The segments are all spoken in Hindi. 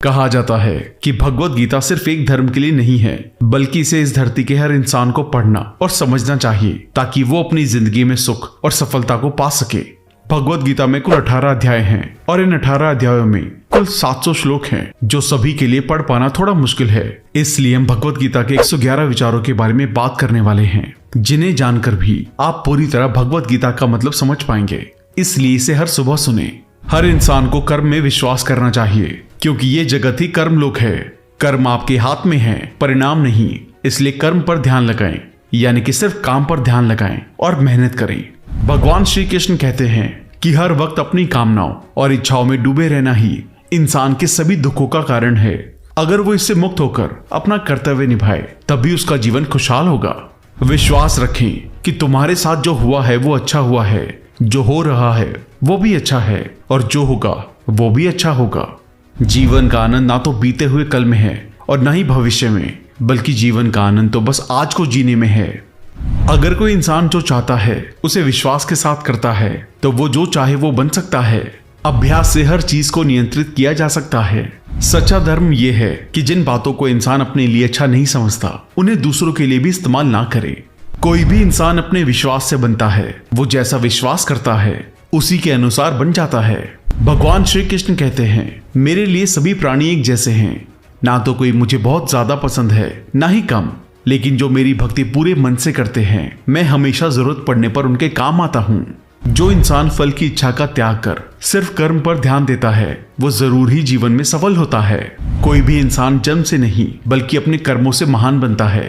कहा जाता है कि भगवत गीता सिर्फ एक धर्म के लिए नहीं है, बल्कि इसे इस धरती के हर इंसान को पढ़ना और समझना चाहिए ताकि वो अपनी जिंदगी में सुख और सफलता को पा सके। भगवत गीता में कुल 18 अध्याय हैं और इन 18 अध्यायों में कुल 700 श्लोक हैं, जो सभी के लिए पढ़ पाना थोड़ा मुश्किल है। इसलिए हम भगवत गीता के 111 विचारों के बारे में बात करने वाले हैं, जिन्हें जानकर भी आप पूरी तरह भगवत गीता का मतलब समझ पाएंगे। इसलिए इसे हर सुबह सुने। हर इंसान को कर्म में विश्वास करना चाहिए, क्योंकि ये जगत ही कर्म लोक है। कर्म आपके हाथ में है, परिणाम नहीं। इसलिए कर्म पर ध्यान लगाएं, यानी कि सिर्फ काम पर ध्यान लगाएं और मेहनत करें। भगवान श्री कृष्ण कहते हैं कि हर वक्त अपनी कामनाओं और इच्छाओं में डूबे रहना ही इंसान के सभी दुखों का कारण है। अगर वो इससे मुक्त होकर अपना कर्तव्य निभाए, तभी उसका जीवन खुशहाल होगा। विश्वास रखें कि तुम्हारे साथ जो हुआ है वो अच्छा हुआ है, जो हो रहा है वो भी अच्छा है, और जो होगा वो भी अच्छा होगा। जीवन का आनंद ना तो बीते हुए कल में है और ना ही भविष्य में, बल्कि जीवन का आनंद तो बस आज को जीने में है। अगर कोई इंसान जो चाहता है उसे विश्वास के साथ करता है, तो वो जो चाहे वो बन सकता है। अभ्यास से हर चीज को नियंत्रित किया जा सकता है। सच्चा धर्म यह है कि जिन बातों को इंसान अपने लिए अच्छा नहीं समझता, उन्हें दूसरों के लिए भी इस्तेमाल ना करे। कोई भी इंसान अपने विश्वास से बनता है। वो जैसा विश्वास करता है उसी के अनुसार बन जाता है। भगवान श्री कृष्ण कहते हैं, मेरे लिए सभी प्राणी एक जैसे हैं। ना तो कोई मुझे बहुत ज्यादा पसंद है, ना ही कम, लेकिन जो मेरी भक्ति पूरे मन से करते हैं, मैं हमेशा जरूरत पड़ने पर उनके काम आता हूँ। जो इंसान फल की इच्छा का त्याग कर सिर्फ कर्म पर ध्यान देता है, वो जरूर ही जीवन में सफल होता है। कोई भी इंसान जन्म से नहीं, बल्कि अपने कर्मों से महान बनता है।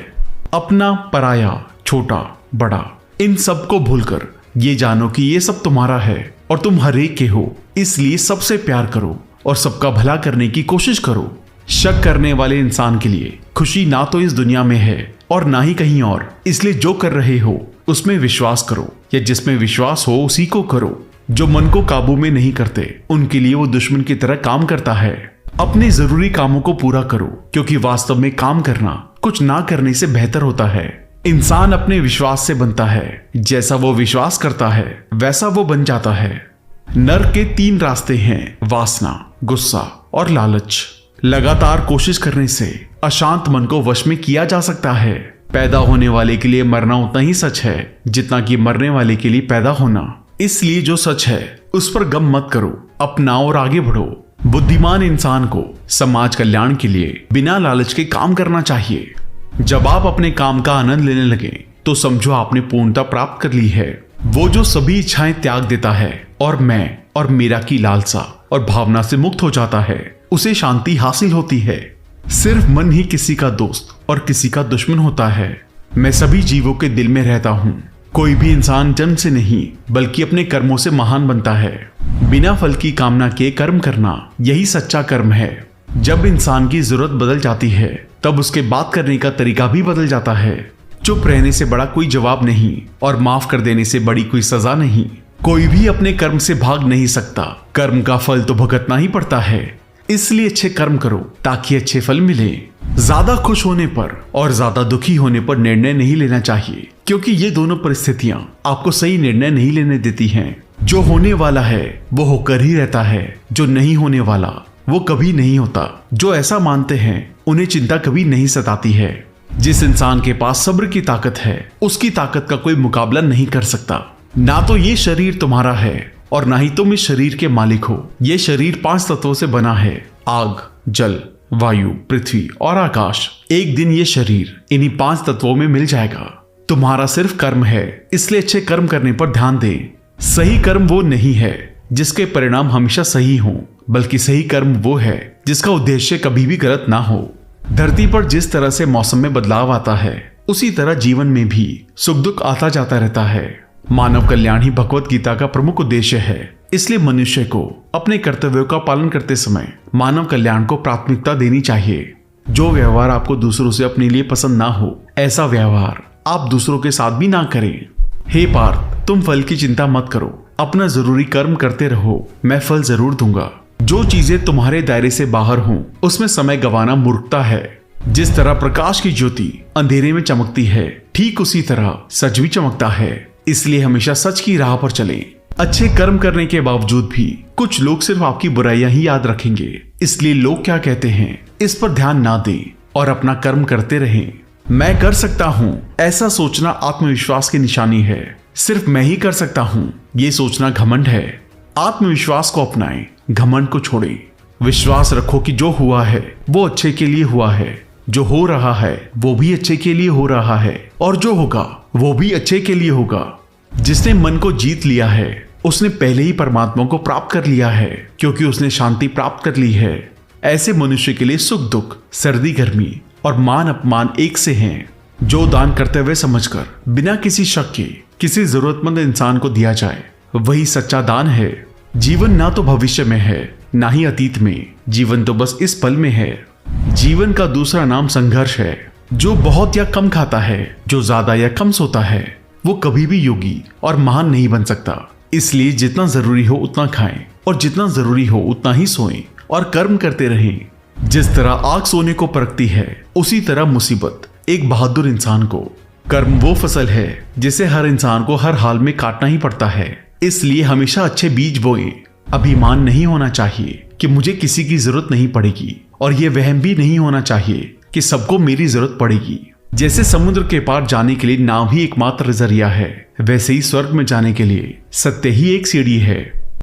अपना, पराया, छोटा, बड़ा, इन सब को भूलकर ये जानो कि ये सब तुम्हारा है और तुम हर एक के हो। इसलिए सबसे प्यार करो और सबका भला करने की कोशिश करो। शक करने वाले इंसान के लिए खुशी ना तो इस दुनिया में है और ना ही कहीं और। इसलिए जो कर रहे हो उसमें विश्वास करो, या जिसमें विश्वास हो उसी को करो। जो मन को काबू में नहीं करते, उनके लिए वो दुश्मन की तरह काम करता है। अपने जरूरी कामों को पूरा करो, क्योंकि वास्तव में काम करना कुछ ना करने से बेहतर होता है। इंसान अपने विश्वास से बनता है। जैसा वो विश्वास करता है वैसा वो बन जाता है। नर्क के 3 रास्ते हैं, वासना, गुस्सा और लालच। लगातार कोशिश करने से अशांत मन को वश में किया जा सकता है। पैदा होने वाले के लिए मरना उतना ही सच है जितना कि मरने वाले के लिए पैदा होना। इसलिए जो सच है उस पर गम मत करो, अपनाओ और आगे बढ़ो। बुद्धिमान इंसान को समाज कल्याण के लिए बिना लालच के काम करना चाहिए। जब आप अपने काम का आनंद लेने लगे, तो समझो आपने पूर्णता प्राप्त कर ली है। वो जो सभी इच्छाएं त्याग देता है और मैं और मेरा की लालसा और भावना से मुक्त हो जाता है, उसे शांति हासिल होती है। सिर्फ मन ही किसी का दोस्त और किसी का दुश्मन होता है। मैं सभी जीवों के दिल में रहता हूँ। कोई भी इंसान जन्म से नहीं, बल्कि अपने कर्मों से महान बनता है। बिना फल की कामना के कर्म करना, यही सच्चा कर्म है। जब इंसान की जरूरत बदल जाती है, तब उसके बात करने का तरीका भी बदल जाता है। चुप रहने से बड़ा कोई जवाब नहीं, और माफ कर देने से बड़ी कोई सजा नहीं। कोई भी अपने कर्म से भाग नहीं सकता। कर्म का फल तो भुगतना ही पड़ता है। इसलिए अच्छे कर्म करो ताकि अच्छे फल मिले। ज्यादा खुश होने पर और ज्यादा दुखी होने पर निर्णय नहीं लेना चाहिए, क्योंकि ये दोनों परिस्थितियां आपको सही निर्णय नहीं लेने देती हैं। जो होने वाला है वो होकर ही रहता है, जो नहीं होने वाला वो कभी नहीं होता। जो ऐसा मानते हैं उन्हें चिंता कभी नहीं सताती है। जिस इंसान के पास सब्र की ताकत है, उसकी ताकत का कोई मुकाबला नहीं कर सकता। ना तो ये शरीर तुम्हारा है और ना ही तुम इस शरीर के मालिक हो। ये शरीर 5 तत्वों से बना है, आग, जल, वायु, पृथ्वी और आकाश। एक दिन ये शरीर इन्हीं 5 तत्वों में मिल जाएगा। तुम्हारा सिर्फ कर्म है, इसलिए अच्छे कर्म करने पर ध्यान दे। सही कर्म वो नहीं है जिसके परिणाम हमेशा सही हों, बल्कि सही कर्म वो है जिसका उद्देश्य कभी भी गलत ना हो। धरती पर जिस तरह से मौसम में बदलाव आता है, उसी तरह जीवन में भी सुख दुख आता जाता रहता है। मानव कल्याण ही भगवत गीता का प्रमुख उद्देश्य है। इसलिए मनुष्य को अपने कर्तव्यों का पालन करते समय मानव कल्याण को प्राथमिकता देनी चाहिए। जो व्यवहार आपको दूसरों से अपने लिए पसंद ना हो, ऐसा व्यवहार आप दूसरों के साथ भी ना करें। हे पार्थ, तुम फल की चिंता मत करो, अपना जरूरी कर्म करते रहो, मैं फल जरूर दूंगा। जो चीजें तुम्हारे दायरे से बाहर हों, उसमें समय गंवाना मूर्खता है। जिस तरह प्रकाश की ज्योति अंधेरे में चमकती है, ठीक उसी तरह सच भी चमकता है। इसलिए हमेशा सच की राह पर चलें। अच्छे कर्म करने के बावजूद भी कुछ लोग सिर्फ आपकी बुराइयां ही याद रखेंगे। इसलिए लोग क्या कहते हैं इस पर ध्यान ना दें और अपना कर्म करते रहें। मैं कर सकता हूँ, ऐसा सोचना आत्मविश्वास की निशानी है। सिर्फ मैं ही कर सकता हूँ, ये सोचना घमंड है। आत्मविश्वास को अपनाएं, घमंड को छोड़ें। विश्वास रखो कि जो हुआ है वो अच्छे के लिए हुआ है, जो हो रहा है वो भी अच्छे के लिए हो रहा है, और जो होगा वो भी अच्छे के लिए होगा। जिसने मन को जीत लिया है उसने पहले ही परमात्मा को प्राप्त कर लिया है, क्योंकि उसने शांति प्राप्त कर ली है। ऐसे मनुष्य के लिए सुख दुख, सर्दी गर्मी और मान अपमान एक से हैं। जो दान करते हुए समझकर बिना किसी शक के किसी जरूरतमंद इंसान को दिया जाए वही सच्चा दान है। जीवन ना तो भविष्य में है ना ही अतीत में, जीवन तो बस इस पल में है। जीवन का दूसरा नाम संघर्ष है। जो बहुत या कम खाता है, जो ज्यादा या कम सोता है, वो कभी भी योगी और महान नहीं बन सकता। इसलिए जितना जरूरी हो उतना खाएं और जितना जरूरी हो उतना ही सोएं और कर्म करते रहें। जिस तरह आग सोने को परखती है, उसी तरह मुसीबत एक बहादुर इंसान को। कर्म वो फसल है जिसे हर इंसान को हर हाल में काटना ही पड़ता है। इसलिए हमेशा अच्छे बीज बोएं। अभिमान नहीं होना चाहिए कि मुझे किसी की जरूरत नहीं पड़ेगी, और ये वहम भी नहीं होना चाहिए कि सबको मेरी जरूरत पड़ेगी। जैसे समुद्र के पार जाने के लिए नाव ही एकमात्र जरिया है, वैसे ही स्वर्ग में जाने के लिए सत्य ही एक सीढ़ी है।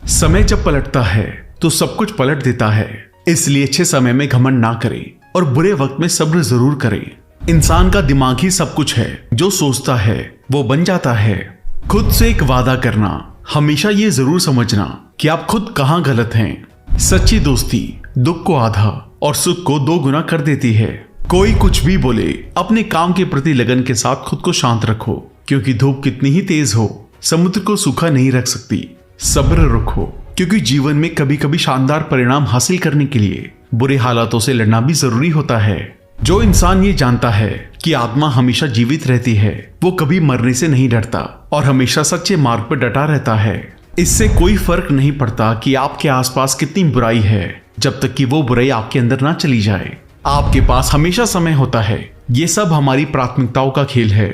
समय जब पलटता है तो सब कुछ पलट देता है। इसलिए अच्छे समय में घमंड ना करें और बुरे वक्त में सब्र जरूर करें। इंसान का दिमाग ही सब कुछ है, जो सोचता है वो बन जाता है। खुद से एक वादा करना, हमेशा ये जरूर समझना कि आप खुद कहाँ गलत हैं। सच्ची दोस्ती दुख को आधा और सुख को 2 गुना कर देती है। कोई कुछ भी बोले, अपने काम के प्रति लगन के साथ खुद को शांत रखो, क्योंकि धूप कितनी ही तेज हो समुद्र को सूखा नहीं रख सकती। सब्र रखो, क्योंकि जीवन में कभी कभी शानदार परिणाम हासिल करने के लिए बुरे हालातों से लड़ना भी जरूरी होता है। जो इंसान ये जानता है कि आत्मा हमेशा जीवित रहती है, वो कभी मरने से नहीं डरता और हमेशा सच्चे मार्ग पर डटा रहता है। इससे कोई फर्क नहीं पड़ता कि आपके आसपास कितनी बुराई है, जब तक कि वो बुराई आपके अंदर ना चली जाए। आपके पास हमेशा समय होता है। ये सब हमारी प्राथमिकताओं का खेल है।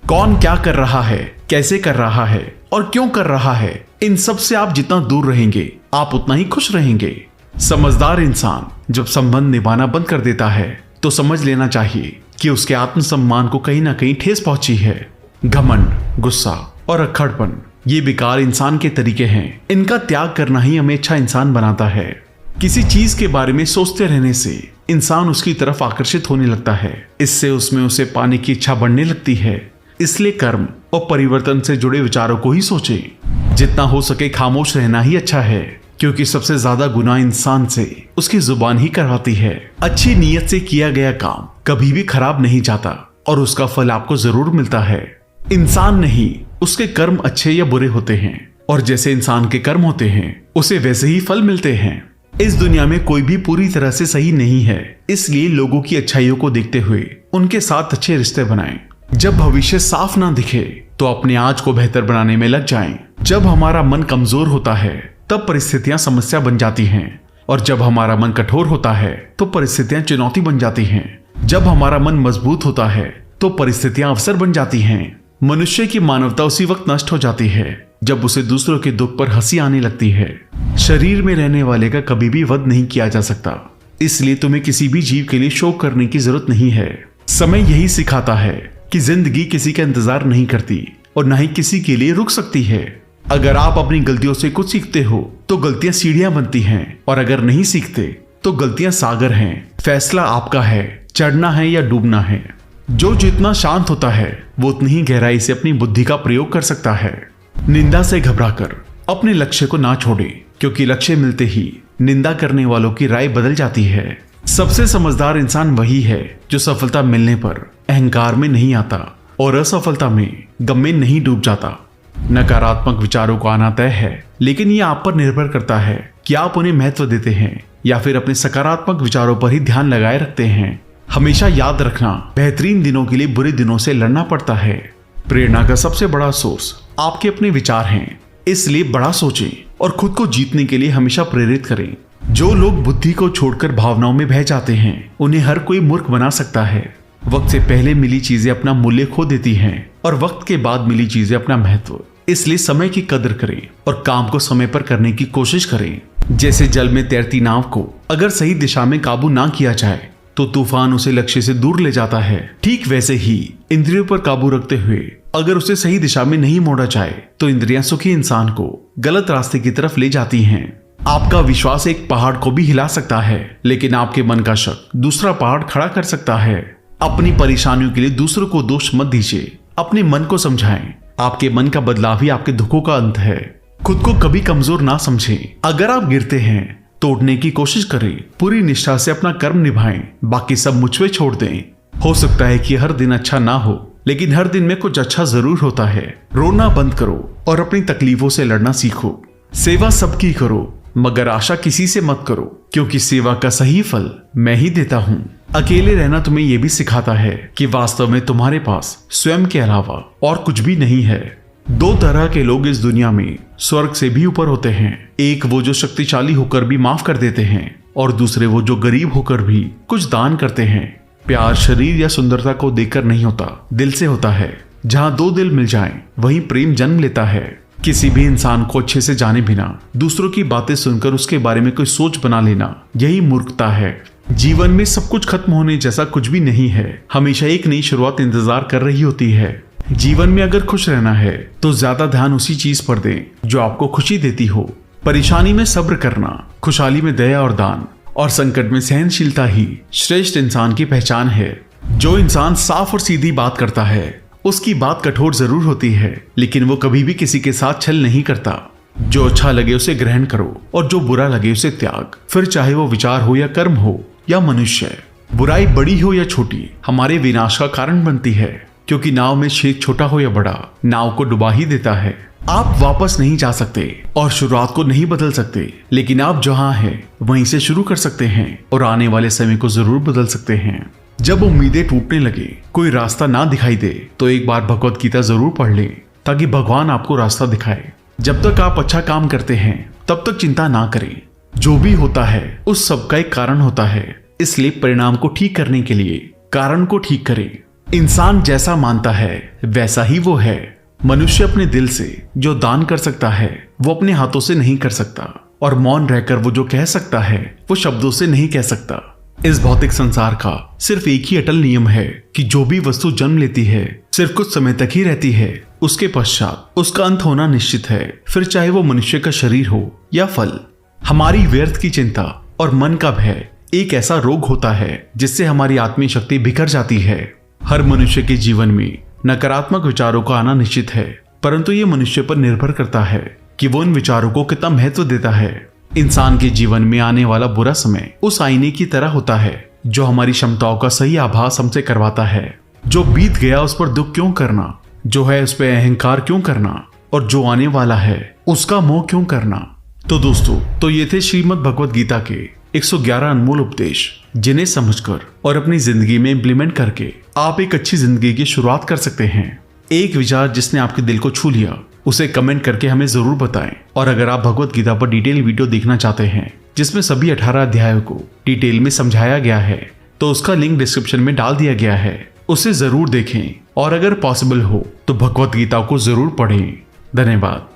कौन क्या कर रहा है, कैसे कर रहा है और क्यों कर रहा है, इन सब से आप जितना दूर रहेंगे आप उतना ही खुश रहेंगे। समझदार इंसान जब संबंध निभाना बंद कर देता है तो समझ लेना चाहिए कि उसके आत्मसम्मान को कहीं ना कहीं ठेस पहुंची है। घमंड, गुस्सा और अक्खड़पन ये बेकार इंसान के तरीके हैं। इनका त्याग करना ही हमें अच्छा इंसान बनाता है। किसी चीज के बारे में सोचते रहने से इंसान उसकी तरफ आकर्षित होने लगता है। इससे उसमें उसे पाने की इच्छा बढ़ने लगती है। इसलिए कर्म और परिवर्तन से जुड़े विचारों को ही सोचें। जितना हो सके खामोश रहना ही अच्छा है, क्योंकि सबसे ज्यादा गुनाह इंसान से उसकी जुबान ही करवाती है। अच्छी नीयत से किया गया काम कभी भी खराब नहीं जाता और उसका फल आपको जरूर मिलता है। इंसान नहीं, उसके कर्म अच्छे या बुरे होते हैं, और जैसे इंसान के कर्म होते हैं उसे वैसे ही फल मिलते हैं। इस दुनिया में कोई भी पूरी तरह से सही नहीं है, इसलिए लोगों की अच्छाइयों को देखते हुए उनके साथ अच्छे रिश्ते बनाएं। जब भविष्य साफ ना दिखे तो अपने आज को बेहतर बनाने में लग जाएं। जब हमारा मन कमजोर होता है तब परिस्थितियां समस्या बन जाती हैं, और जब हमारा मन कठोर होता है तो परिस्थितियां चुनौती बन जाती हैं। जब हमारा मन मजबूत होता है तो परिस्थितियां अवसर बन जाती हैं। मनुष्य की मानवता उसी वक्त नष्ट हो जाती है जब उसे दूसरों के दुख पर हंसी आने लगती है। शरीर में रहने वाले का कभी भी वध नहीं किया जा सकता, इसलिए तुम्हें किसी भी जीव के लिए शोक करने की जरूरत नहीं है। समय यही सिखाता है कि जिंदगी किसी का इंतजार नहीं करती और न ही किसी के लिए रुक सकती है। अगर आप अपनी गलतियों से कुछ सीखते हो तो गलतियां सीढ़ियां बनती हैं, और अगर नहीं सीखते तो गलतियां सागर हैं। फैसला आपका है, चढ़ना है या डूबना है। जो जितना शांत होता है वो उतनी ही गहराई से अपनी बुद्धि का प्रयोग कर सकता है। निंदा से घबराकर अपने लक्ष्य को ना छोड़े, क्योंकि लक्ष्य मिलते ही निंदा करने वालों की राय बदल जाती है। सबसे समझदार इंसान वही है जो सफलता मिलने पर अहंकार में नहीं आता और असफलता में गम में नहीं डूब जाता। नकारात्मक विचारों को आना तय है, लेकिन ये आप पर निर्भर करता है कि आप उन्हें महत्व देते हैं या फिर अपने सकारात्मक विचारों पर ही ध्यान लगाए रखते हैं। हमेशा याद रखना, बेहतरीन दिनों के लिए बुरे दिनों से लड़ना पड़ता है। प्रेरणा का सबसे बड़ा सोर्स आपके अपने विचार हैं, इसलिए बड़ा सोचें और खुद को जीतने के लिए हमेशा प्रेरित करें। जो लोग बुद्धि को छोड़कर भावनाओं में बह जाते हैं उन्हें हर कोई मूर्ख बना सकता है। वक्त से पहले मिली चीजें अपना मूल्य खो देती हैं और वक्त के बाद मिली चीजें अपना महत्व। इसलिए समय की कदर करें और काम को समय पर करने की कोशिश करें। जैसे जल में तैरती नाव को अगर सही दिशा में काबू ना किया जाए तो तूफान उसे लक्ष्य से दूर ले जाता है। ठीक वैसे ही इंद्रियों पर काबू रखते हुए अगर उसे सही दिशा में नहीं मोड़ा जाए तो इंद्रियां सुखी इंसान को गलत रास्ते की तरफ ले जाती हैं। आपका विश्वास एक पहाड़ को भी हिला सकता है, लेकिन आपके मन का शक दूसरा पहाड़ खड़ा कर सकता है। अपनी परेशानियों के लिए दूसरों को दोष मत दीजिए, अपने मन को समझाएं। आपके मन का बदलाव ही आपके दुखों का अंत है। खुद को कभी कमजोर ना समझें। अगर आप गिरते हैं तोड़ने की कोशिश करें, पूरी निष्ठा से अपना कर्म निभाएं, बाकी सब मुझ पे छोड़ दें। हो सकता है कि हर दिन अच्छा ना हो, लेकिन हर दिन में कुछ अच्छा जरूर होता है। रोना बंद करो और अपनी तकलीफों से लड़ना सीखो। सेवा सबकी करो, मगर आशा किसी से मत करो, क्योंकि सेवा का सही फल मैं ही देता हूँ। अकेले रहना तुम्हें यह भी सिखाता है कि वास्तव में तुम्हारे पास स्वयं के अलावा और कुछ भी नहीं है। दो तरह के लोग इस दुनिया में स्वर्ग से भी ऊपर होते हैं। एक वो जो शक्तिशाली होकर भी माफ कर देते हैं, और दूसरे वो जो गरीब होकर भी कुछ दान करते हैं। प्यार शरीर या सुंदरता को देखकर नहीं होता, दिल से होता है। जहाँ दो दिल मिल जाएं, वहीं प्रेम जन्म लेता है। किसी भी इंसान को अच्छे से जाने बिना दूसरों की बातें सुनकर उसके बारे में कोई सोच बना लेना, यही मूर्खता है। जीवन में सब कुछ खत्म होने जैसा कुछ भी नहीं है। हमेशा एक नई शुरुआत इंतजार कर रही होती है। जीवन में अगर खुश रहना है तो ज्यादा ध्यान उसी चीज पर दें जो आपको खुशी देती हो। परेशानी में सब्र करना, खुशहाली में दया और दान, और संकट में सहनशीलता ही श्रेष्ठ इंसान की पहचान है। जो इंसान साफ और सीधी बात करता है उसकी बात कठोर जरूर होती है, लेकिन वो कभी भी किसी के साथ छल नहीं करता। जो अच्छा लगे उसे ग्रहण करो और जो बुरा लगे उसे त्याग। फिर चाहे वो विचार हो या कर्म हो या मनुष्य, बुराई बड़ी हो या छोटी हमारे विनाश का कारण बनती है, क्योंकि नाव में छेद छोटा हो या बड़ा नाव को डुबा ही देता है। आप वापस नहीं जा सकते और शुरुआत को नहीं बदल सकते, लेकिन आप जहां हैं वहीं से शुरू कर सकते हैं और आने वाले समय को जरूर बदल सकते हैं। जब उम्मीदें टूटने लगे, कोई रास्ता ना दिखाई दे, तो एक बार भगवत गीता जरूर पढ़ लें, ताकि भगवान आपको रास्ता दिखाए। जब तक आप अच्छा काम करते हैं तब तक चिंता ना करें। जो भी होता है उस सब का एक कारण होता है, इसलिए परिणाम को ठीक करने के लिए कारण को ठीक करें। इंसान जैसा मानता है वैसा ही वो है। मनुष्य अपने दिल से जो दान कर सकता है वो अपने हाथों से नहीं कर सकता, और मौन रहकर वो जो कह सकता है वो शब्दों से नहीं कह सकता। इस भौतिक संसार का सिर्फ एक ही अटल नियम है कि जो भी वस्तु जन्म लेती है सिर्फ कुछ समय तक ही रहती है, उसके पश्चात उसका अंत होना निश्चित है। फिर चाहे वो मनुष्य का शरीर हो या फल। हमारी व्यर्थ की चिंता और मन का भय एक ऐसा रोग होता है जिससे हमारी आत्मीय शक्ति बिखर जाती है। हर मनुष्य के जीवन में नकारात्मक विचारों का आना निश्चित है, परंतु ये मनुष्य पर निर्भर करता है कि वो इन विचारों को कितना महत्व देता है। इंसान के जीवन में आने वाला बुरा समय उस आईने की तरह होता है जो हमारी क्षमताओं का सही आभास हमसे करवाता है। जो बीत गया उस पर दुख क्यों करना, जो है उस पर अहंकार क्यों करना, और जो आने वाला है उसका मोह क्यों करना। तो दोस्तों, तो ये थे श्रीमद् भगवत गीता के 111 अनमोल उपदेश, जिन्हें समझकर और अपनी जिंदगी में इम्प्लीमेंट करके आप एक अच्छी जिंदगी की शुरुआत कर सकते हैं। एक विचार जिसने आपके दिल को छू लिया उसे कमेंट करके हमें जरूर बताएं। और अगर आप भगवत गीता पर डिटेल वीडियो देखना चाहते हैं जिसमें सभी 18 अध्यायों को डिटेल में समझाया गया है, तो उसका लिंक डिस्क्रिप्शन में डाल दिया गया है, उसे जरूर देखें। और अगर पॉसिबल हो तो भगवत गीता को जरूर पढ़ें। धन्यवाद।